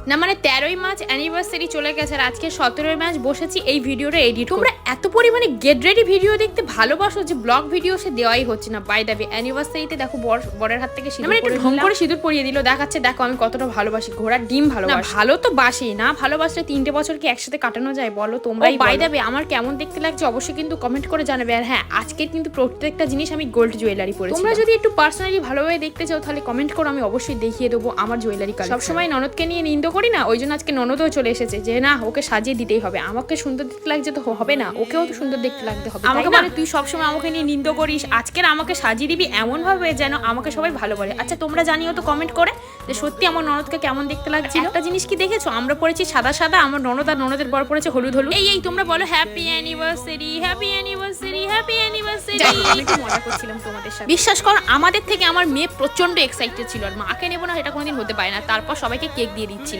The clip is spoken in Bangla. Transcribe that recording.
না মানে 13ই মার্চ অ্যানিভার্সারি চলে গেছে আর আজকে 17ই মার্চ বসেছি এই ভিডিওটা এডিট। তোমরা এত পরিমাণে গেট রেডি ভিডিও দেখতে ভালোবাসো যে ব্লগ ভিডিও সে দেওয়াই হচ্ছে না। বাই দ্য ওয়ে অ্যানিভার্সারিতে দেখো বরের হাত থেকে সিঁদুর একটু ঢং করে সিঁদুর পরিয়ে দিল, দেখাচ্ছে দেখো আমি কতটা ভালোবাসি। ঘোড়ার ডিম ভালোবাসি, ভালো তো বাসি না, ভালোবাসলে 3টে বছর কি একসাথে কাটানো যায় বলো তোমরাই। বাই দ্য ওয়ে আমার কেমন দেখতে লাগছে অবশ্যই কিন্তু কমেন্ট করে জানাবে। আর হ্যাঁ, আজকের কিন্তু প্রত্যেকটা জিনিস আমি গোল্ড জুয়েলারি পরেছি। তোমরা যদি একটু পার্সোনালি ভালোভাবে দেখতে চাও তাহলে কমেন্ট করো, আমি অবশ্যই দেখিয়ে দেবো আমার জুয়েলারি কালেকশন। সবসময় ননদকে নিয়ে নিন্দ করি না, ওই জন্য আজকে ননদও চলে এসেছে যে না ওকে সাজিয়ে দিতেই হবে। আমাকে সুন্দর দেখতে লাগছে তো হবে না, ওকেও তো সুন্দর দেখতে লাগতে হবে। আমাকে মানে তুই সবসময় আমাকে নিয়ে নিন্দ করিস, আজকের আমাকে সাজিয়ে দিবি এমন ভাবে যেন আমাকে সবাই ভালো বলে। আচ্ছা তোমরা জানিও তো কমেন্ট করে যে সত্যি আমার ননদকে কেমন দেখতে লাগছে। একটা জিনিস কি দেখেছো, আমরা পড়েছি সাদা সাদা, আমার ননদ আর ননদের বর পড়েছে হলুদ হলুদ। এই তোমরা বলো happy anniversary, happy anniversary, happy anniversary. আমি একটু মজা করছিলাম তোমাদের সাথে। বিশ্বাস করো আমাদের থেকে আমার মেয়ে প্রচন্ড এক্সাইটেড ছিল, আর মাকে নেবো না এটা কোনোদিন হতে পারে না। তারপর সবাইকে কেক দিয়ে দিচ্ছি।